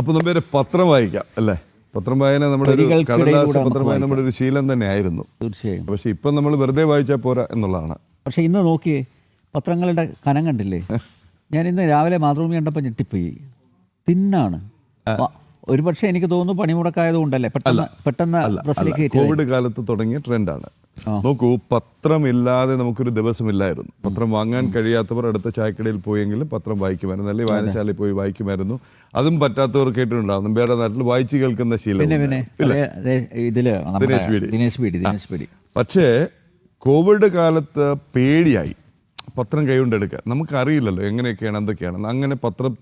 അപ്പോൾ നമ്മുടെ പത്രം വായിക്കാം അല്ലേ? പത്രം വായന നമ്മുടെ ഒരു കടലാസ് പത്രം വായന നമ്മുടെ ഒരു ശീലം തന്നെയായിരുന്നു. തീർച്ചയായും. പക്ഷെ ഇപ്പം നമ്മൾ വെറുതെ വായിച്ചാൽ പോരാ എന്നുള്ളതാണ്. പക്ഷെ ഇന്ന് നോക്കിയേ, പത്രങ്ങളുടെ കനം കണ്ടില്ലേ? ഞാൻ ഇന്ന് രാവിലെ മാതൃഭൂമി കണ്ടപ്പോൾ ഞെട്ടിപ്പോയി. തിന്നാണ്. ഒരുപക്ഷെ എനിക്ക് തോന്നുന്നു പണിമുടക്കായതുകൊണ്ടല്ലേ പെട്ടെന്ന് പ്രസിലേക്ക് കോവിഡ് കാലത്ത് തുടങ്ങിയ ട്രെൻഡാണ്. നോക്കൂ, പത്രമില്ലാതെ നമുക്കൊരു ദിവസമില്ലായിരുന്നു. പത്രം വാങ്ങാൻ കഴിയാത്തവർ അടുത്ത ചായക്കടയിൽ പോയെങ്കിലും പത്രം വായിക്കുമായിരുന്നു, അല്ലെങ്കിൽ വായനശാലയിൽ പോയി വായിക്കുമായിരുന്നു. അതും പറ്റാത്തവർ കേട്ടിട്ടുണ്ടാവും. വേറെ നാട്ടിൽ വായിച്ചു കേൾക്കുന്ന ശീലം. പക്ഷേ കോവിഡ് കാലത്ത് പേടിയായി പത്രം കൈകൊണ്ടെടുക്കാൻ. നമുക്കറിയില്ലല്ലോ എങ്ങനെയൊക്കെയാണ് എന്തൊക്കെയാണ്. അങ്ങനെ പത്രം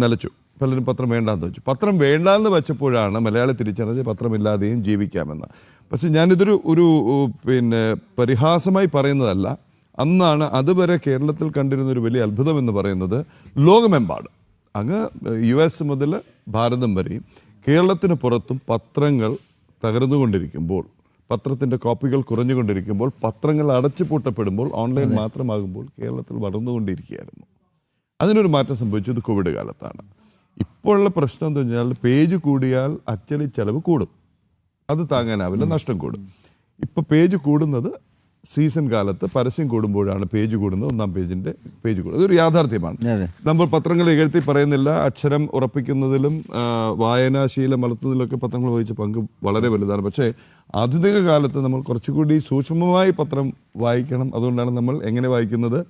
നിലച്ചു. പലരും പത്രം വേണ്ടാന്ന് വെച്ചു. പത്രം വേണ്ടാന്ന് വെച്ചപ്പോഴാണ് മലയാളി തിരിച്ചറിഞ്ഞത് പത്രമില്ലാതെയും ജീവിക്കാമെന്ന്. പക്ഷെ ഞാനിതൊരു പരിഹാസമായി പറയുന്നതല്ല. അന്നാണ് അതുവരെ കേരളത്തിൽ കണ്ടിരുന്നൊരു വലിയ അത്ഭുതം എന്ന് പറയുന്നത്, ലോകമെമ്പാടും അങ്ങ് US മുതൽ ഭാരതം വരെയും കേരളത്തിന് പുറത്തും പത്രങ്ങൾ തകർന്നുകൊണ്ടിരിക്കുമ്പോൾ, പത്രത്തിൻ്റെ കോപ്പികൾ കുറഞ്ഞുകൊണ്ടിരിക്കുമ്പോൾ, പത്രങ്ങൾ അടച്ചുപൂട്ടപ്പെടുമ്പോൾ, ഓൺലൈൻ മാത്രമാകുമ്പോൾ കേരളത്തിൽ വളർന്നുകൊണ്ടിരിക്കുകയായിരുന്നു. അതിനൊരു മാറ്റം സംഭവിച്ചത് കോവിഡ് കാലത്താണ്. ഇപ്പോഴുള്ള പ്രശ്നം എന്ന് പറഞ്ഞാൽ, പേജ് കൂടിയാൽ അച്ചടി ചെലവ് കൂടും, അത് താങ്ങാനാവില്ല, നഷ്ടം കൂടും. ഇപ്പം പേജ് കൂടുന്നത് സീസൺ കാലത്ത് പരസ്യം കൂടുമ്പോഴാണ് പേജ് കൂടുന്നത്. ഒന്നാം പേജിൻ്റെ പേജ് കൂടുന്നത് ഇതൊരു യാഥാർത്ഥ്യമാണ്. നമ്മൾ പത്രങ്ങൾ ഇകഴ്ത്തി പറയുന്നില്ല. അക്ഷരം ഉറപ്പിക്കുന്നതിലും വായനാശീലം വളർത്തുന്നതിലൊക്കെ പത്രങ്ങൾ വഹിച്ച പങ്ക് വളരെ വലുതാണ്. പക്ഷേ ആധുനിക കാലത്ത് നമ്മൾ കുറച്ചുകൂടി സൂക്ഷ്മമായി പത്രം വായിക്കണം. അതുകൊണ്ടാണ് നമ്മൾ എങ്ങനെ വായിക്കുന്നത്?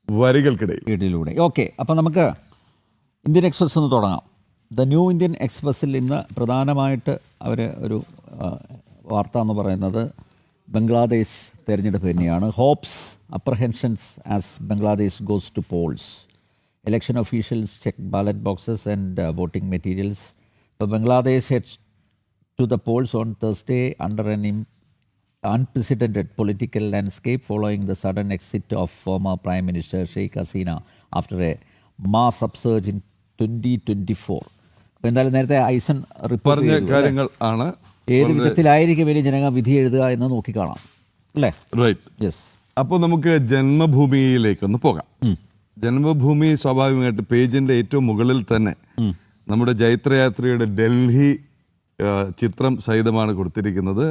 വരികൾക്കിടയിലൂടെ. ഓക്കെ, അപ്പം നമുക്ക് ഇന്ത്യൻ എക്സ്പ്രസ് ഒന്ന് തുടങ്ങാം. ദ ന്യൂ ഇന്ത്യൻ എക്സ്പ്രസ്സിൽ ഇന്ന് പ്രധാനമായിട്ട് അവർ ഒരു വാർത്ത എന്ന് പറയുന്നത് ബംഗ്ലാദേശ് തെരഞ്ഞെടുപ്പ് തന്നെയാണ്. Hopes apprehensions as Bangladesh goes to polls. Election officials check ballot boxes and voting materials. ഇപ്പോൾ Bangladesh heads to the polls on Thursday under an unprecedented political landscape following the sudden exit of former Prime Minister Sheikh Hasina after a mass upsurge in 2024. അപ്പോൾ എന്തായാലും നേരത്തെ ഐസൻ പറഞ്ഞ കാര്യങ്ങൾ ആണ്. ഏത് വിധത്തിലായിരിക്കും വലിയ ജനങ്ങൾ വിധി എഴുതുക എന്ന് നോക്കിക്കാണാം അല്ലേ? റൈറ്റ്. യെസ്. അപ്പോൾ നമുക്ക് ജന്മഭൂമിയിലേക്കൊന്ന് പോകാം. ജന്മഭൂമി സ്വാഭാവികമായിട്ട് പേജിൻ്റെ ഏറ്റവും മുകളിൽ തന്നെ നമ്മുടെ ജൈത്രയാത്രയുടെ ഡൽഹി ചിത്രം സഹിതമാണ് കൊടുത്തിരിക്കുന്നത്.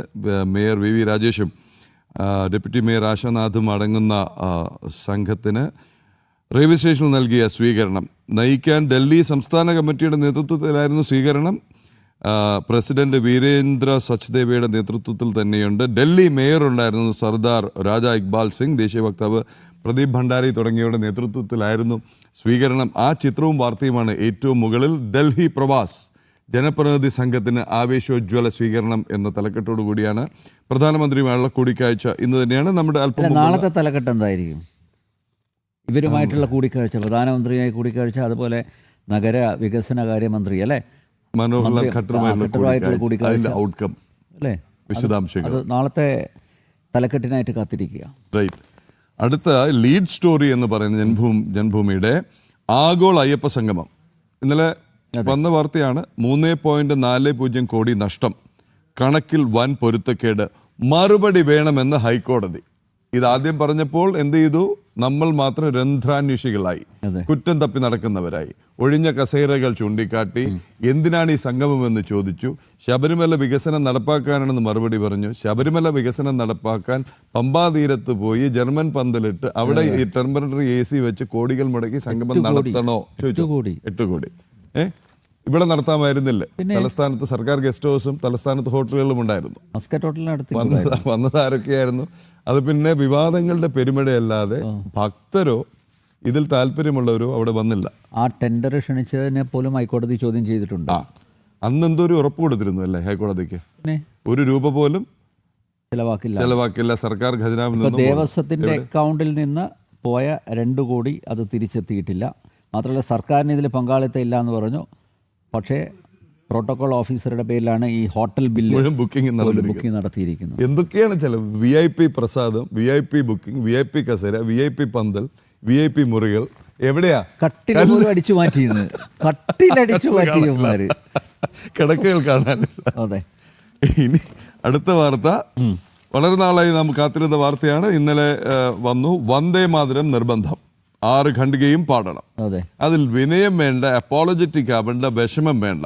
മേയർ VV രാജേഷും ഡെപ്യൂട്ടി മേയർ ആശാനാഥും അടങ്ങുന്ന സംഘത്തിന് റെയിൽവേ സ്റ്റേഷനിൽ നൽകിയ സ്വീകരണം. നയിക്കാൻ ഡൽഹി സംസ്ഥാന കമ്മിറ്റിയുടെ നേതൃത്വത്തിലായിരുന്നു സ്വീകരണം. പ്രസിഡന്റ് വീരേന്ദ്ര സച്ദേവയുടെ നേതൃത്വത്തിൽ തന്നെയുണ്ട്. ഡൽഹി മേയർ ഉണ്ടായിരുന്നു സർദാർ രാജ ഇക്ബാൽ സിംഗ്, ദേശീയ വക്താവ് പ്രദീപ് ഭണ്ഡാരി തുടങ്ങിയവരുടെ നേതൃത്വത്തിലായിരുന്നു സ്വീകരണം. ആ ചിത്രവും വാർത്തയുമാണ് ഏറ്റവും മുകളിൽ. ഡൽഹി പ്രവാസ് ജനപ്രതിനിധി സംഘത്തിന് ആവേശോജ്വല സ്വീകരണം എന്ന തലക്കെട്ടോടു കൂടിയാണ് പ്രധാനമന്ത്രിയുമായുള്ള കൂടിക്കാഴ്ച ഇന്ന് തന്നെയാണ്. നമ്മുടെ നാളത്തെ തലക്കെട്ട് എന്തായിരിക്കും? ഇവരുമായിട്ടുള്ള കൂടിക്കാഴ്ച, പ്രധാനമന്ത്രിയുമായി കൂടിക്കാഴ്ച, അതുപോലെ നഗര വികസന കാര്യമന്ത്രി അല്ലേ മനോഹർലാൽ ഖട്ടറുമായിട്ടുള്ള കൂടിക്കാഴ്ച, ഔട്ട്കം അല്ലേ, വിശദാംശങ്ങൾ അത് നാളത്തെ തലക്കെട്ടിനായിട്ട് കാത്തിരിക്കുക. റൈറ്റ്. അടുത്ത ലീഡ് സ്റ്റോറി എന്ന് പറയുന്ന ജന്മഭൂമിയുടെ ആഗോള അയ്യപ്പ സംഗമം ഇന്നലെ വന്ന വാർത്തയാണ്. 3.40 കോടി നഷ്ടം, കണക്കിൽ വൻ പൊരുത്തക്കേട്, മറുപടി വേണമെന്ന് ഹൈക്കോടതി. ഇതാദ്യം പറഞ്ഞപ്പോൾ എന്ത് ചെയ്തു? നമ്മൾ മാത്രം രന്ധ്രാന്വേഷികളായി, കുറ്റം തപ്പി നടക്കുന്നവരായി, ഒഴിഞ്ഞ കസേരകൾ ചൂണ്ടിക്കാട്ടി എന്തിനാണ് ഈ സംഗമമെന്ന് ചോദിച്ചു. ശബരിമല വികസനം നടപ്പാക്കാനാണെന്ന് മറുപടി പറഞ്ഞു. ശബരിമല വികസനം നടപ്പാക്കാൻ പമ്പാതീരത്ത് പോയി ജർമ്മൻ പന്തലിട്ട് അവിടെ ഈ ടെമ്പററി AC വെച്ച് കോടികൾ മുടക്കി സംഗമം നടത്തണോ ചോദിച്ചു. 8 കോടി ഇവിടെ നടത്താമായിരുന്നില്ലേ? തലസ്ഥാനത്ത് സർക്കാർ ഗസ്റ്റ് ഹൗസും തലസ്ഥാനത്ത് ഹോട്ടലുകളും ഉണ്ടായിരുന്നു. വന്നത് ആരൊക്കെയായിരുന്നു? അത് പിന്നെ വിവാദങ്ങളുടെ പെരുമഴയല്ലാതെ ഭക്തരോ ഇതിൽ താല്പര്യമുള്ളവരോ അവിടെ വന്നില്ല. ആ ടെൻഡർ ക്ഷണിച്ചതിനെ പോലും ഹൈക്കോടതി ചോദ്യം ചെയ്തിട്ടുണ്ട്. അന്ന് എന്തോ ഒരു ഉറപ്പ് കൊടുത്തിരുന്നു അല്ലേ ഹൈക്കോടതിക്ക്? 1 രൂപ പോലും ചെലവാക്കില്ല സർക്കാർ ഖജനാവിൽ നിന്ന്. ദേവസ്വത്തിന്റെ അക്കൗണ്ടിൽ നിന്ന് പോയ 2 കോടി അത് തിരിച്ചെത്തിയിട്ടില്ല. മാത്രമല്ല സർക്കാരിന് ഇതിൽ പങ്കാളിത്തം ഇല്ല എന്ന് പറഞ്ഞു. പക്ഷേ പ്രോട്ടോകോൾ ഓഫീസറുടെ പേരിലാണ് ഈ ഹോട്ടൽ ബില്ല് ബുക്കിംഗ് നടത്തിയിരിക്കുന്നത്. എന്തൊക്കെയാണ് ചില VIP പ്രസാദം, VIP ബുക്കിംഗ്, VIP കസേര, VIP പന്തൽ, VIP മുറികൾ, എവിടെയാ അടിച്ചു മാറ്റിയത്? കട്ടിലടിച്ചു മാറ്റിയവന്മാര് കിടക്കകൾ കാണാനില്ല. അതെ. ഇനി അടുത്ത വാർത്ത വളരെ നാളായി നാം കാത്തിരുന്ന വാർത്തയാണ്. ഇന്നലെ വന്നു. വന്ദേ മാതരം നിർബന്ധം. 6 ഖണ്ഡികയും പാടണം. അതെ. അതിൽ വിനയം വേണ്ട, അപ്പോളജറ്റിക് ആവേണ്ട, വിഷമം വേണ്ട.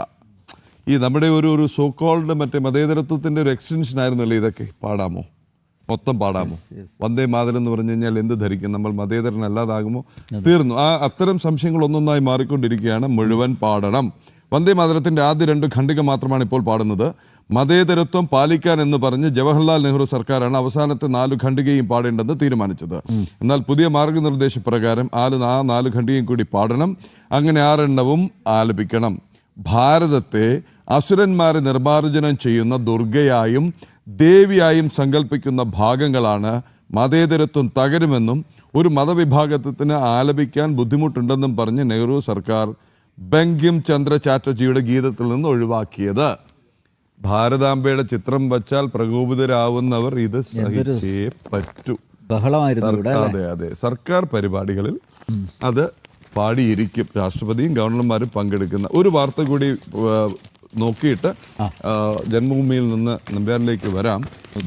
ഈ നമ്മുടെ ഒരു സോക്കോൾഡ് മറ്റേ മതേതരത്വത്തിൻ്റെ ഒരു എക്സ്റ്റൻഷൻ ആയിരുന്നല്ലോ ഇതൊക്കെ. പാടാമോ? മൊത്തം പാടാമോ? വന്ദേ മാതരം എന്ന് പറഞ്ഞു കഴിഞ്ഞാൽ എന്ത് ധരിക്കും? നമ്മൾ മതേതരനല്ലാതാകുമോ? തീർന്നു. അത്തരം സംശയങ്ങൾ ഒന്നൊന്നായി മാറിക്കൊണ്ടിരിക്കുകയാണ്. മുഴുവൻ പാടണം. വന്ദേ മാതരത്തിൻ്റെ ആദ്യ 2 ഖണ്ഡിക മാത്രമാണ് ഇപ്പോൾ പാടുന്നത്. മതേതരത്വം പാലിക്കാൻ എന്ന് പറഞ്ഞ് ജവഹർലാൽ നെഹ്റു സർക്കാരാണ് അവസാനത്തെ 4 ഖണ്ഡികയും പാടേണ്ടെന്ന് തീരുമാനിച്ചത്. എന്നാൽ പുതിയ മാർഗനിർദ്ദേശപ്രകാരം 4 ഖണ്ഡികയും കൂടി പാടണം. അങ്ങനെ 6 എണ്ണവും ആലപിക്കണം. ഭാരതത്തെ അസുരന്മാരെ നിർമ്മാർജ്ജനം ചെയ്യുന്ന ദുർഗയായും ദേവിയായും സങ്കല്പിക്കുന്ന ഭാഗങ്ങളാണ്. മതേതരത്വം തകരുമെന്നും ഒരു മതവിഭാഗത്തിന് ആലപിക്കാൻ ബുദ്ധിമുട്ടുണ്ടെന്നും പറഞ്ഞ് നെഹ്റു സർക്കാർ ബങ്കിം ചന്ദ്ര ചാറ്റർജിയുടെ ഗീതത്തിൽ നിന്ന് ഒഴിവാക്കിയത്. ഭാരതാംബയുടെ ചിത്രം വച്ചാൽ പ്രകോപിതരാവുന്നവർ ഇത് സഹിച്ചേ പറ്റൂ. ബഹളമായിരുന്നു. അതെ അതെ, സർക്കാർ പരിപാടികളിൽ അത് പാടിയിരിക്കും. രാഷ്ട്രപതിയും ഗവർണർമാരും പങ്കെടുക്കുന്ന ഒരു വാർത്ത കൂടി നോക്കിയിട്ട് ജന്മഭൂമിയിൽ നിന്ന് നമ്പ്യാരിലേക്ക് വരാം.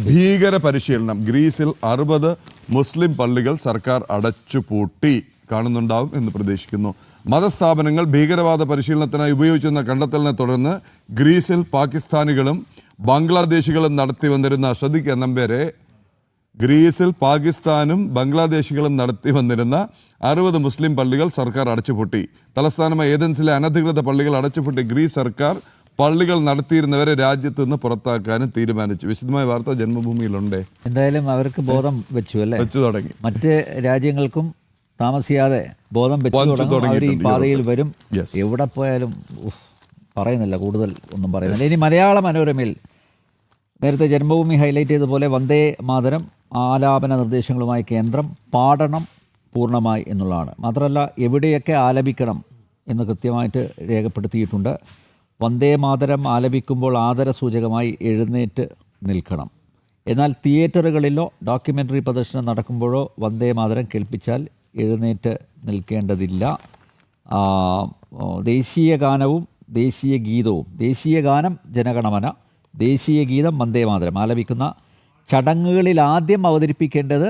ഭീകര പരിശീലനം. ഗ്രീസിൽ 60 മുസ്ലിം പള്ളികൾ സർക്കാർ അടച്ചുപൂട്ടി. കാണുന്നുണ്ടാവും എന്ന് പ്രതീക്ഷിക്കുന്നു. മതസ്ഥാപനങ്ങൾ ഭീകരവാദ പരിശീലനത്തിനായി ഉപയോഗിച്ചെന്ന കണ്ടെത്തലിനെ തുടർന്ന് ഗ്രീസിൽ പാകിസ്ഥാനികളും ബംഗ്ലാദേശികളും നടത്തി വന്നിരുന്ന, ശ്രദ്ധിക്കുക നമ്പേരെ, ഗ്രീസിൽ പാകിസ്ഥാനും ബംഗ്ലാദേശികളും നടത്തി വന്നിരുന്ന 60 മുസ്ലിം പള്ളികൾ സർക്കാർ അടച്ചുപൂട്ടി. തലസ്ഥാനമായ ഏതൻസിലെ അനധികൃത പള്ളികൾ അടച്ചുപൂട്ടി ഗ്രീസ് സർക്കാർ പള്ളികൾ നടത്തിയിരുന്നവരെ രാജ്യത്ത് നിന്ന് പുറത്താക്കാനും തീരുമാനിച്ചു. വിശദമായ വാർത്ത ജന്മഭൂമിയിലുണ്ട്. എന്തായാലും അവർക്ക് ബോധം വെച്ചു അല്ലേ? വെച്ചു തുടങ്ങി. മറ്റ് രാജ്യങ്ങൾക്കും താമസിയാതെ ബോധം വെച്ചു തുടങ്ങും. അവർ ഈ പാതയിൽ വരും. എവിടെ പോയാലും പറയുന്നില്ല, കൂടുതൽ ഒന്നും പറയുന്നില്ല. ഇനി മലയാള മനോരമയിൽ നേരത്തെ ജന്മഭൂമി ഹൈലൈറ്റ് ചെയ്തതുപോലെ വന്ദേ മാതരം ആലാപന നിർദ്ദേശങ്ങളുമായി കേന്ദ്രം പാടണം പൂർണ്ണമായി എന്നുള്ളതാണ്. മാത്രമല്ല എവിടെയൊക്കെ ആലപിക്കണം എന്ന് കൃത്യമായിട്ട് രേഖപ്പെടുത്തിയിട്ടുണ്ട്. വന്ദേ മാതരം ആലപിക്കുമ്പോൾ ആദരസൂചകമായി എഴുന്നേറ്റ് നിൽക്കണം. എന്നാൽ തിയേറ്ററുകളിലോ ഡോക്യുമെൻ്ററി പ്രദർശനം നടക്കുമ്പോഴോ വന്ദേ മാതരം കേൾപ്പിച്ചാൽ എഴുന്നേറ്റ് നിൽക്കേണ്ടതില്ല. ദേശീയ ഗാനവും ദേശീയ ഗീതവും, ദേശീയ ഗാനം ജനഗണമന, ദേശീയ ഗീതം വന്ദേ മാതരം ആലപിക്കുന്ന ചടങ്ങുകളിൽ ആദ്യം അവതരിപ്പിക്കേണ്ടത്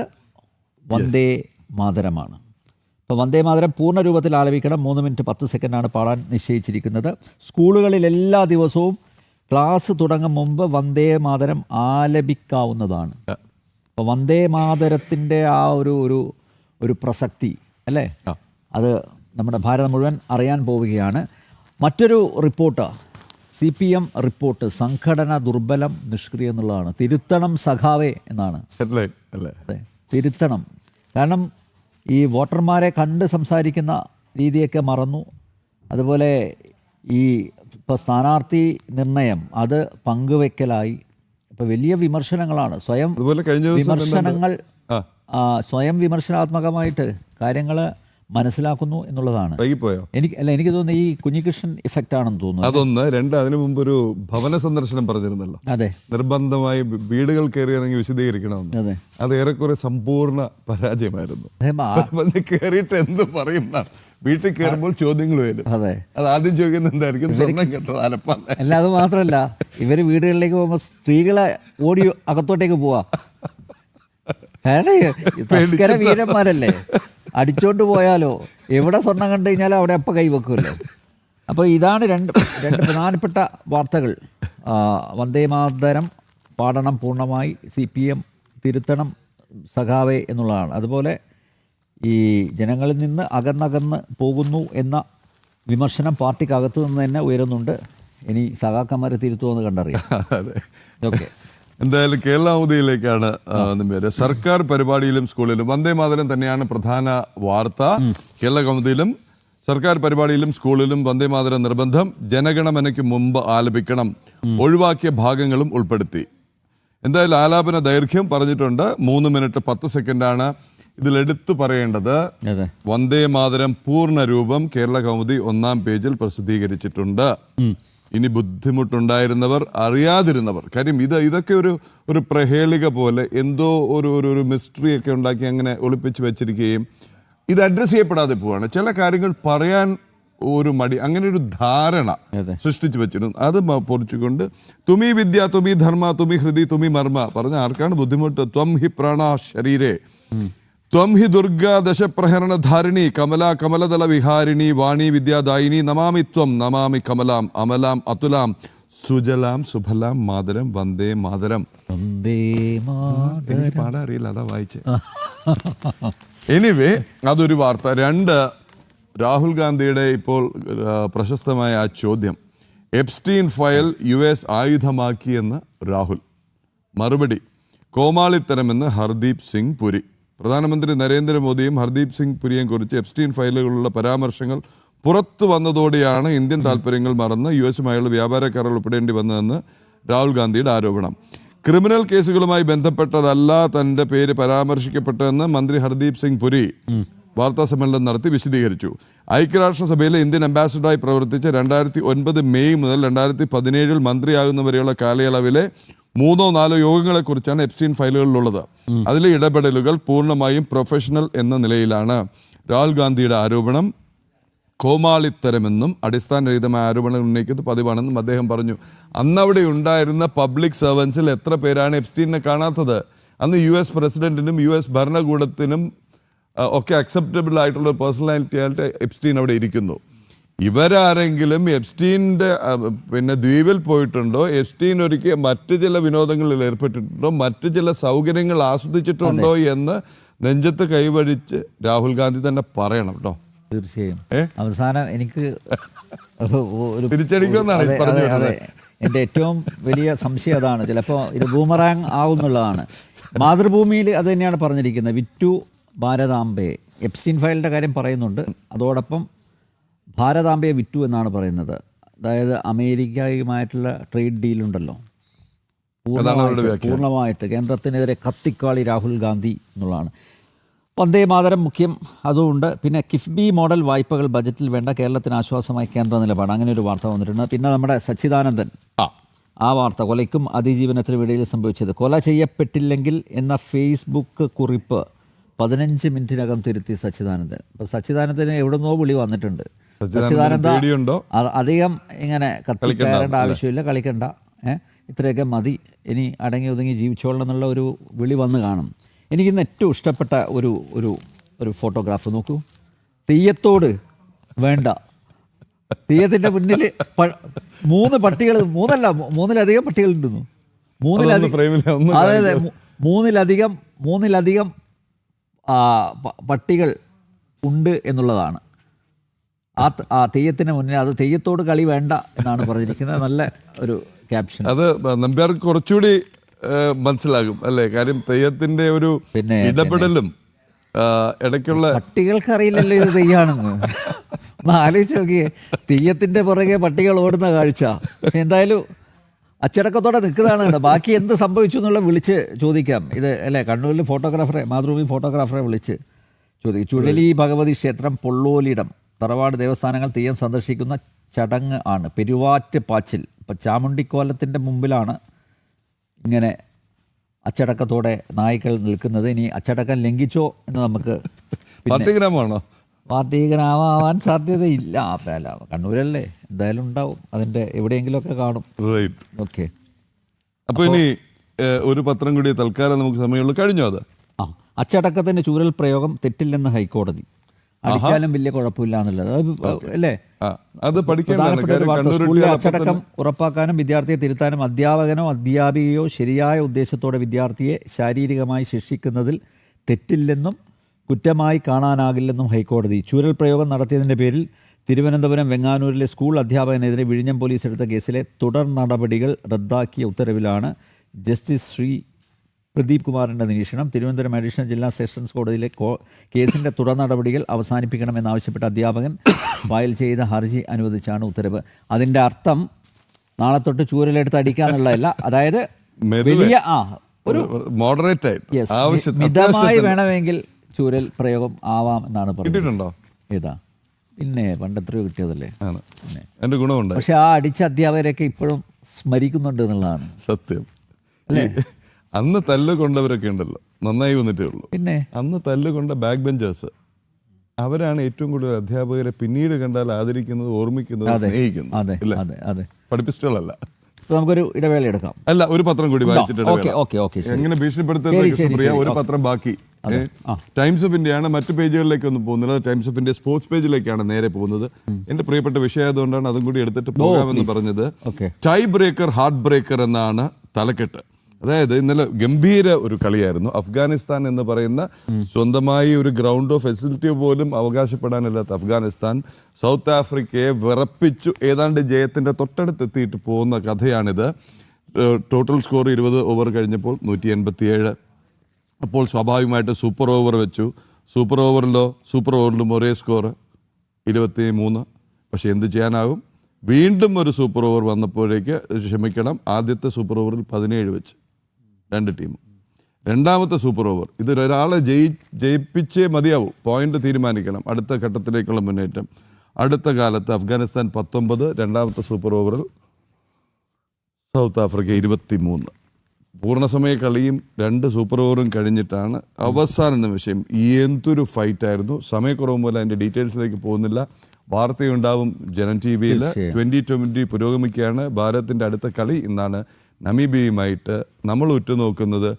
വന്ദേ മാതരമാണ്. അപ്പോൾ വന്ദേ മാതരം പൂർണ്ണ രൂപത്തിൽ ആലപിക്കണം. 3 മിനിറ്റ് 10 സെക്കൻഡാണ് പാടാൻ നിശ്ചയിച്ചിരിക്കുന്നത്. സ്കൂളുകളിൽ എല്ലാ ദിവസവും ക്ലാസ് തുടങ്ങും മുമ്പ് വന്ദേ മാതരം ആലപിക്കാവുന്നതാണ്. അപ്പോൾ വന്ദേ മാതരത്തിൻ്റെ ആ ഒരു പ്രസക്തി അല്ലേ, അത് നമ്മുടെ ഭാരതം മുഴുവൻ അറിയാൻ പോവുകയാണ്. മറ്റൊരു റിപ്പോർട്ട്, CPM റിപ്പോർട്ട്, സംഘടന ദുർബലം നിഷ്ക്രിയം എന്നുള്ളതാണ്. തിരുത്തണം സഖാവേ എന്നാണ്. അതെ, തിരുത്തണം. കാരണം ഈ വോട്ടർമാരെ കണ്ട് സംസാരിക്കുന്ന രീതിയൊക്കെ മറന്നു. അതുപോലെ ഈ ഇപ്പോൾ സ്ഥാനാർത്ഥി നിർണയം അത് പങ്കുവെക്കലായി. ഇപ്പോൾ വലിയ വിമർശനങ്ങളാണ്. സ്വയം വിമർശനാത്മകമായിട്ട് കാര്യങ്ങൾ മനസ്സിലാക്കുന്നു എന്നുള്ളതാണ്. എനിക്ക് തോന്നുന്നു ഈ കുഞ്ഞികൃഷ്ണൻ ഇഫക്റ്റ് ആണെന്ന് തോന്നുന്നു. അതൊന്ന്. 2, അതിനു മുമ്പ് ഒരു ഭവന സന്ദർശനം പറഞ്ഞിരുന്നല്ലോ. അതെ, നിർബന്ധമായി വീടുകൾ കയറിയാണെങ്കിൽ വിശദീകരിക്കണമെന്ന്. അതെ, അത് ഏറെക്കുറെ സമ്പൂർണ്ണ പരാജയമായിരുന്നു. കയറിയിട്ട് എന്ത് പറയും? വീട്ടിൽ കയറുമ്പോൾ ചോദ്യങ്ങൾ വരും. അതെ, അത് ആദ്യം ചോദിക്കുന്നത് എന്തായിരിക്കും? സ്വർണ്ണം കേട്ടത് അലപ്പാൻ. അല്ല, അത് മാത്രമല്ല, ഇവർ വീടുകളിലേക്ക് പോകുമ്പോൾ സ്ത്രീകളെ ഓടി അകത്തോട്ടേക്ക് പോവാ. തസ്കര വീരന്മാരല്ലേ, അടിച്ചോണ്ട് പോയാലോ എവിടെ സ്വർണം കണ്ടു കഴിഞ്ഞാലും അവിടെ അപ്പം കൈവെക്കുമല്ലോ. അപ്പോൾ ഇതാണ് രണ്ട് പ്രധാനപ്പെട്ട വാർത്തകൾ. വന്ദേ മാതരം പാടണം പൂർണ്ണമായി, CPM തിരുത്തണം സഖാവേ എന്നുള്ളതാണ്. അതുപോലെ ഈ ജനങ്ങളിൽ നിന്ന് അകന്നകന്ന് പോകുന്നു എന്ന വിമർശനം പാർട്ടിക്കകത്തു നിന്ന് തന്നെ ഉയരുന്നുണ്ട്. ഇനി സഖാക്കന്മാരെ തിരുത്തുമെന്ന് കണ്ടറിയാം. ഓക്കെ, എന്തായാലും കേരള കൗമുദിയിലേക്കാണ് പേര്. സർക്കാർ പരിപാടിയിലും സ്കൂളിലും വന്ദേ മാതരം തന്നെയാണ് പ്രധാന വാർത്ത. കേരള കൗമുദിയിലും സർക്കാർ പരിപാടിയിലും സ്കൂളിലും വന്ദേ മാതരം നിർബന്ധം. ജനഗണമനയ്ക്ക് മുമ്പ് ആലപിക്കണം. ഒഴിവാക്കിയ ഭാഗങ്ങളും ഉൾപ്പെടുത്തി. എന്തായാലും ആലാപന ദൈർഘ്യം പറഞ്ഞിട്ടുണ്ട്. 3 മിനിറ്റ് 10 സെക്കൻഡാണ്. ഇതിലെടുത്തു പറയേണ്ടത് വന്ദേ മാതരം പൂർണ്ണ രൂപം കേരള കൗമുദി 1-ാം പേജിൽ പ്രസിദ്ധീകരിച്ചിട്ടുണ്ട്. ഇനി ബുദ്ധിമുട്ടുണ്ടായിരുന്നവർ, അറിയാതിരുന്നവർ, കാര്യം ഇതൊക്കെ ഒരു പ്രഹേളിക പോലെ എന്തോ ഒരു മിസ്റ്ററി ഒക്കെ ഉണ്ടാക്കി അങ്ങനെ ഒളിപ്പിച്ച് വെച്ചിരിക്കുകയും ഇത് അഡ്രസ്സ് ചെയ്യപ്പെടാതെ പോവാണ്. ചില കാര്യങ്ങൾ പറയാൻ ഒരു മടി, അങ്ങനെ ഒരു ധാരണ സൃഷ്ടിച്ചു വെച്ചിരുന്നു. അത് പൊറിച്ചുകൊണ്ട് തുമി വിദ്യ, തുമി ധർമ്മ, തുമി ഹൃദി, തുമി മർമ്മ പറഞ്ഞ ആർക്കാണ് ബുദ്ധിമുട്ട്? ത്വം ഹി പ്രാണ ശരീരേ. ത്വം ഹി ദുർഗാ ദശപ്രഹരണധാരിണി കമലാ കമലദള വിഹാരിണി വാണി വിദ്യാദായിനി നമാമി ത്വം നമാമി കമലാം അമലാം അതുലാം സുജലാം സുഫലാം മാതരം വന്ദേ മാതരം. വന്ദേ മാതരം. എനിക്ക് പാടാൻ അറിയില്ല, അതാ വായിച്ചേ. എനിവേ അതൊരു വാർത്ത. രണ്ട്, രാഹുൽ ഗാന്ധിയുടെ ഇപ്പോൾ പ്രശസ്തമായ ആ ചോദ്യം, എപ്സ്റ്റീൻ ഫയൽ US ആയുധമാക്കിയെന്ന് രാഹുൽ. മറുപടി, കോമാളിത്തരമെന്ന് ഹർദീപ് സിംഗ് പുരി. പ്രധാനമന്ത്രി നരേന്ദ്രമോദിയും ഹർദീപ് സിംഗ് പുരിയെയും കുറിച്ച് എപ്സ്റ്റീൻ ഫയലുകളിലുള്ള പരാമർശങ്ങൾ പുറത്തു വന്നതോടെയാണ് ഇന്ത്യൻ താല്പര്യങ്ങൾ മറന്ന് US-ഉമായുള്ള വ്യാപാര കരാർ ഒപ്പിടേണ്ടി വന്നതെന്ന് രാഹുൽ ഗാന്ധിയുടെ ആരോപണം. ക്രിമിനൽ കേസുകളുമായി ബന്ധപ്പെട്ടതല്ല തൻ്റെ പേര് പരാമർശിക്കപ്പെട്ടതെന്ന് മന്ത്രി ഹർദീപ് സിംഗ് പുരി വാർത്താ സമ്മേളനം നടത്തി വിശദീകരിച്ചു. ഐക്യരാഷ്ട്രസഭയിലെ ഇന്ത്യൻ അംബാസിഡറായി പ്രവർത്തിച്ച 2009 മെയ് മുതൽ 2017 മന്ത്രിയാകുന്നവരെയുള്ള കാലയളവിലെ 3-4 യോഗങ്ങളെക്കുറിച്ചാണ് എപ്സ്റ്റീൻ ഫയലുകളിലുള്ളത്. അതിലെ ഇടപെടലുകൾ പൂർണ്ണമായും പ്രൊഫഷണൽ എന്ന നിലയിലാണ്. രാഹുൽ ഗാന്ധിയുടെ ആരോപണം കോമാളിത്തരമെന്നും അടിസ്ഥാനരഹിതമായ ആരോപണങ്ങൾ ഉന്നയിക്കുന്നത് പതിവാണെന്നും അദ്ദേഹം പറഞ്ഞു. അന്നവിടെ ഉണ്ടായിരുന്ന പബ്ലിക് സർവൻസിൽ എത്ര പേരാണ് എപ്സ്റ്റീനെ കാണാത്തത്? അന്ന് US പ്രസിഡന്റിനും US ഭരണകൂടത്തിനും ഒക്കെ അക്സെപ്റ്റബിൾ ആയിട്ടുള്ള പേഴ്സണാലിറ്റി ആയിട്ട് എപ്സ്റ്റീൻ അവിടെ ഇരിക്കുന്നു. ഇവരാരെങ്കിലും എപ്സ്റ്റീൻ്റെ ദ്വീപിൽ പോയിട്ടുണ്ടോ? എപ്സ്റ്റീൻ ഒരിക്കൽ മറ്റു ചില വിനോദങ്ങളിൽ ഏർപ്പെട്ടിട്ടുണ്ടോ? മറ്റു ചില സൗകര്യങ്ങൾ ആസ്വദിച്ചിട്ടുണ്ടോ എന്ന് നെഞ്ചത്ത് കൈവഴിച്ച് രാഹുൽ ഗാന്ധി തന്നെ പറയണം കേട്ടോ. തീർച്ചയായും. അവസാനം എനിക്ക് തിരിച്ചടിക്കുമെന്നാണ് പറഞ്ഞത്. എൻ്റെ ഏറ്റവും വലിയ സംശയം അതാണ്. ചിലപ്പോൾ ഇത് ബൂമറാങ് ആവുന്നുള്ളതാണ്. മാതൃഭൂമിയിൽ അത് തന്നെയാണ് പറഞ്ഞിരിക്കുന്നത്. വിറ്റു ഭാരതാംബയെ. എപ്സ്റ്റീൻ ഫയലിൻ്റെ കാര്യം പറയുന്നുണ്ട്, അതോടൊപ്പം ഭാരതാംബയെ വിറ്റു എന്നാണ് പറയുന്നത്. അതായത് അമേരിക്കയുമായിട്ടുള്ള ട്രേഡ് ഡീലുണ്ടല്ലോ, പൂർണ്ണമായിട്ട് കേന്ദ്രത്തിനെതിരെ കത്തിക്കാളി രാഹുൽ ഗാന്ധി എന്നുള്ളതാണ്. വന്ദേ മാതരം മുഖ്യം, അതുകൊണ്ട് പിന്നെ കിഫ്ബി മോഡൽ വായ്പകൾ ബജറ്റിൽ വേണ്ട, കേരളത്തിന് ആശ്വാസമായി കേന്ദ്ര നിലപാട്, അങ്ങനെ ഒരു വാർത്ത വന്നിട്ടുണ്ട്. പിന്നെ നമ്മുടെ സച്ചിദാനന്ദൻ, ആ വാർത്ത, കൊലയ്ക്കും അതിജീവനത്തിനും ഇടയിൽ സംഭവിച്ചത്, കൊല ചെയ്യപ്പെട്ടില്ലെങ്കിൽ എന്ന ഫേസ്ബുക്ക് കുറിപ്പ് 15 മിനിറ്റിനകം തിരുത്തി സച്ചിദാനന്ദൻ. അപ്പോൾ സച്ചിദാനന്ദന് എവിടുന്നോ വിളി വന്നിട്ടുണ്ട്. സച്ചിദാനന്ദ അധികം ഇങ്ങനെ കത്തിക്കയറേണ്ട ആവശ്യമില്ല, കളിക്കണ്ട, ഇത്രയൊക്കെ മതി, ഇനി അടങ്ങി ഒതുങ്ങി ജീവിച്ചോളണം എന്നുള്ള ഒരു വിളി വന്ന് കാണും. എനിക്കിന്ന് ഏറ്റവും ഇഷ്ടപ്പെട്ട ഒരു ഒരു ഒരു ഫോട്ടോഗ്രാഫ് നോക്കൂ. തെയ്യത്തോട് വേണ്ട, തെയ്യത്തിൻ്റെ മുന്നിൽ 3 പട്ടികൾ, 3-3-ലധികം പട്ടികളുണ്ടെന്നു. 3-3-3-3-3-3-3-3-3-3-3-3-3-3-3-3-3-3-3-3-3-3-3-3 പട്ടികൾ ഉണ്ട് എന്നുള്ളതാണ്. ആ തെയ്യത്തിന് മുന്നേ അത് തെയ്യത്തോട് കളി വേണ്ട എന്നാണ് പറഞ്ഞിരിക്കുന്നത്. നല്ല ഒരു ക്യാപ്ഷൻ. അത് നമ്പ്യാർക്ക് കുറച്ചുകൂടി മനസ്സിലാകും അല്ലേ? കാര്യം തെയ്യത്തിന്റെ ഒരു ഇടപെടലും ഇടയ്ക്കുള്ള. പട്ടികൾക്ക് അറിയില്ലല്ലോ ഇത് തെയ്യാണെന്ന്. ഒന്ന് ആലോചിച്ച് നോക്കിയേ, തെയ്യത്തിന്റെ പുറകെ പട്ടികൾ ഓടുന്ന കാഴ്ച. പക്ഷെ എന്തായാലും അച്ചടക്കത്തോടെ നിൽക്കുന്നതാണ്. ബാക്കി എന്ത് സംഭവിച്ചു എന്നുള്ള വിളിച്ച് ചോദിക്കാം. ഇത് അല്ലേ, കണ്ണൂരിൽ ഫോട്ടോഗ്രാഫറെ, മാതൃഭൂമി ഫോട്ടോഗ്രാഫറെ വിളിച്ച് ചോദിക്കും. ചുഴലി ഭഗവതി ക്ഷേത്രം, പൊള്ളോലിടം, തറവാട് ദേവസ്ഥാനങ്ങൾ തെയ്യം സന്ദർശിക്കുന്ന ചടങ്ങ് ആണ് പെരുവാറ്റ് പാച്ചിൽ. ഇപ്പം ചാമുണ്ടിക്കോലത്തിൻ്റെ മുമ്പിലാണ് ഇങ്ങനെ അച്ചടക്കത്തോടെ നായ്ക്കൾ നിൽക്കുന്നത്. ഇനി അച്ചടക്കം ലംഘിച്ചോ എന്ന് നമുക്ക് പാർട്ടി ഗ്രാമമാവാൻ സാധ്യതയില്ല. അല്ല, കണ്ണൂരല്ലേ, എന്തായാലും ഉണ്ടാവും, അതിൻ്റെ എവിടെയെങ്കിലുമൊക്കെ കാണും. ഓക്കെ, അപ്പോൾ ഇനി ഒരു പത്രം കൂടി തൽക്കാലം നമുക്ക് സമയമുള്ളൂ. കഴിഞ്ഞോ അത്? അച്ചടക്കത്തിൻ്റെ ചൂരൽ പ്രയോഗം തെറ്റില്ലെന്ന് ഹൈക്കോടതി. അടിച്ചാലും വലിയ കുഴപ്പമില്ല എന്നുള്ളത് അല്ലേ? സ്കൂളിലെ അച്ചടക്കം ഉറപ്പാക്കാനും വിദ്യാർത്ഥിയെ തിരുത്താനും അധ്യാപകനോ അധ്യാപികയോ ശരിയായ ഉദ്ദേശത്തോടെ വിദ്യാർത്ഥിയെ ശാരീരികമായി ശിക്ഷിക്കുന്നതിൽ തെറ്റില്ലെന്നും കുറ്റമായി കാണാനാകില്ലെന്നും ഹൈക്കോടതി. ചൂരൽ പ്രയോഗം നടത്തിയതിൻ്റെ പേരിൽ തിരുവനന്തപുരം വെങ്ങാനൂരിലെ സ്കൂൾ അധ്യാപകനെതിരെ വിഴിഞ്ഞം പോലീസ് എടുത്ത കേസിലെ തുടർ നടപടികൾ റദ്ദാക്കിയ ഉത്തരവിലാണ് ജസ്റ്റിസ് ശ്രീ പ്രദീപ് കുമാറിൻ്റെ നിരീക്ഷണം. തിരുവനന്തപുരം അഡീഷണൽ ജില്ലാ സെഷൻസ് കോടതിയിലെ കേസിൻ്റെ തുടർ നടപടികൾ അവസാനിപ്പിക്കണമെന്നാവശ്യപ്പെട്ട അധ്യാപകൻ ഫയൽ ചെയ്ത ഹർജി അനുവദിച്ചാണ് ഉത്തരവ്. അതിൻ്റെ അർത്ഥം നാളെ തൊട്ട് ചൂരലെടുത്ത് അടിക്കാന്നുള്ളതല്ല, അതായത് വലിയ ഒരു മിതമായി വേണമെങ്കിൽ ചൂരൽ പ്രയോഗം ആവാം എന്നാണ് പറയുന്നത്. ഏതാ പിന്നെ പണ്ടെത്രയോ കിട്ടിയതല്ലേ. എൻ്റെ ഗുണമുണ്ട്. പക്ഷെ ആ അടിച്ച അധ്യാപകരൊക്കെ ഇപ്പോഴും സ്മരിക്കുന്നുണ്ട് എന്നുള്ളതാണ് സത്യം. അന്ന് തല്ല് കൊണ്ടവരൊക്കെ ഉണ്ടല്ലോ, നന്നായി വന്നിട്ടേ ഉള്ളൂ. പിന്നെ അന്ന് തല്ല് കൊണ്ട ബാക്ക് ബെഞ്ചേഴ്സ് അവരാണ് ഏറ്റവും കൂടുതൽ അധ്യാപകരെ പിന്നീട് കണ്ടാൽ ആദരിക്കുന്നത്, ഓർമ്മിക്കുന്നത്, സ്നേഹിക്കുന്നത്. പഠിപ്പിസ്റ്റുകളല്ല. അപ്പോൾ നമുക്കൊരു ഇടവേള എടുക്കാം. അല്ല, ഒരു പത്രം കൂടി വായിച്ചിട്ട് ഓക്കെ ഓക്കെ ഓക്കെ ശരി. എങ്ങനെ ഭീഷണിപ്പെടുത്തുന്ന ശരി, ശരി, സുപ്രിയ, ശരി. ഒരു പത്രം ബാക്കി. ടൈംസ് ഓഫ് ഇന്ത്യയാണ്, മറ്റു പേജുകളിലേക്കൊന്നും പോകുന്നില്ല. ടൈംസ് ഓഫ് ഇന്ത്യ സ്പോർട്സ് പേജിലേക്കാണ് നേരെ പോകുന്നത്. എന്റെ പ്രിയപ്പെട്ട വിഷയം ആയതുകൊണ്ടാണ് അതും കൂടി എടുത്തിട്ട് പോകാമെന്ന് പറഞ്ഞത്. Okay. Tie breaker, heart breaker എന്നാണ് തലക്കെട്ട്. അതായത് ഇന്നലെ ഗംഭീര ഒരു കളിയായിരുന്നു. അഫ്ഗാനിസ്ഥാൻ എന്ന് പറയുന്ന സ്വന്തമായി ഒരു ഗ്രൗണ്ടോ ഫെസിലിറ്റിയോ പോലും അവകാശപ്പെടാനില്ലാത്ത അഫ്ഗാനിസ്ഥാൻ സൗത്ത് ആഫ്രിക്കയെ വിറപ്പിച്ചു ഏതാണ്ട് ജയത്തിന്റെ തൊട്ടടുത്തെത്തിയിട്ട് പോകുന്ന കഥയാണിത്. ടോട്ടൽ സ്കോർ 20 ഓവർ കഴിഞ്ഞപ്പോൾ 187. അപ്പോൾ സ്വാഭാവികമായിട്ട് സൂപ്പർ ഓവർ വെച്ചു. സൂപ്പർ ഓവറിലും ഒരേ സ്കോർ 23. പക്ഷെ എന്ത് ചെയ്യാനാകും? വീണ്ടും ഒരു സൂപ്പർ ഓവർ വന്നപ്പോഴേക്ക്, ക്ഷമിക്കണം, ആദ്യത്തെ സൂപ്പർ ഓവറിൽ 17 വെച്ച് 2 ടീമും. രണ്ടാമത്തെ സൂപ്പർ ഓവർ, ഇതൊരാളെ ജയിപ്പിച്ചേ മതിയാവൂ, പോയിന്റ് തീരുമാനിക്കണം അടുത്ത ഘട്ടത്തിലേക്കുള്ള മുന്നേറ്റം. അടുത്ത കാലത്ത് അഫ്ഗാനിസ്ഥാൻ 19, രണ്ടാമത്തെ സൂപ്പർ ഓവറിൽ സൗത്ത് ആഫ്രിക്ക 23. പൂർണ്ണസമയ കളിയും 2 സൂപ്പർ ഓവറും കഴിഞ്ഞിട്ടാണ് അവസാന നിമിഷം. എന്തൊരു ഫൈറ്റായിരുന്നു. സമയക്കുറവ് മൂലം അതിൻ്റെ ഡീറ്റെയിൽസിലേക്ക് പോകുന്നില്ല. വാർത്തയുണ്ടാവും ജനം ടി വിയിൽ. 2020 പുരോഗമിക്കുകയാണ്. ഭാരതത്തിൻ്റെ അടുത്ത കളി ഇന്നാണ് നമീബിയയുമായിട്ട്. നമ്മൾ ഉറ്റുനോക്കുന്നത്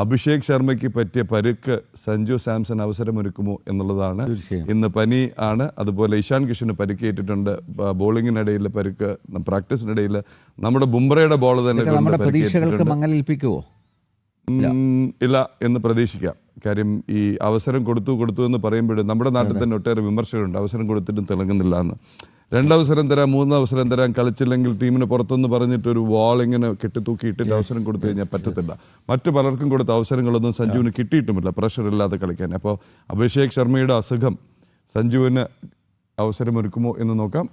അഭിഷേക് ശർമ്മയ്ക്ക് പറ്റിയ പരുക്ക് സഞ്ജു സാംസൺ അവസരമൊരുക്കുമോ എന്നുള്ളതാണ്. ഇന്ന് പനി ആണ്. അതുപോലെ ഇഷാൻ കിഷന് പരിക്കേറ്റിട്ടുണ്ട്. ബോളിങ്ങിനിടയിൽ പരുക്ക്, പ്രാക്ടീസിനിടയിൽ നമ്മുടെ ബുംറയുടെ ബോൾ തന്നെ പ്രതീക്ഷകൾക്ക് മങ്ങലേൽപ്പിക്കുമോ? ഇല്ല എന്ന് പ്രതീക്ഷിക്കാം. കാര്യം ഈ അവസരം കൊടുത്തു എന്ന് പറയുമ്പോഴും നമ്മുടെ നാട്ടിൽ തന്നെ ഒട്ടേറെ വിമർശകരുണ്ട്, അവസരം കൊടുത്തിട്ടും തിളങ്ങുന്നില്ല എന്ന്. 2 അവസരം തരാം, 3 അവസരം തരാം, കളിച്ചില്ലെങ്കിൽ ടീമിന് പുറത്തൊന്ന് പറഞ്ഞിട്ടൊരു വാൾ ഇങ്ങനെ കെട്ടിത്തൂക്കിയിട്ടിട്ട് അവസരം കൊടുത്തു കഴിഞ്ഞാൽ പറ്റത്തില്ല. മറ്റു പലർക്കും കൊടുത്ത അവസരങ്ങളൊന്നും സഞ്ജുവിന് കിട്ടിയിട്ടുമില്ല, പ്രഷർ ഇല്ലാതെ കളിക്കാൻ. അപ്പോൾ അഭിഷേക് ശർമ്മയുടെ അസുഖം സഞ്ജുവിന് അവസരമൊരുക്കുമോ എന്ന് നോക്കാം.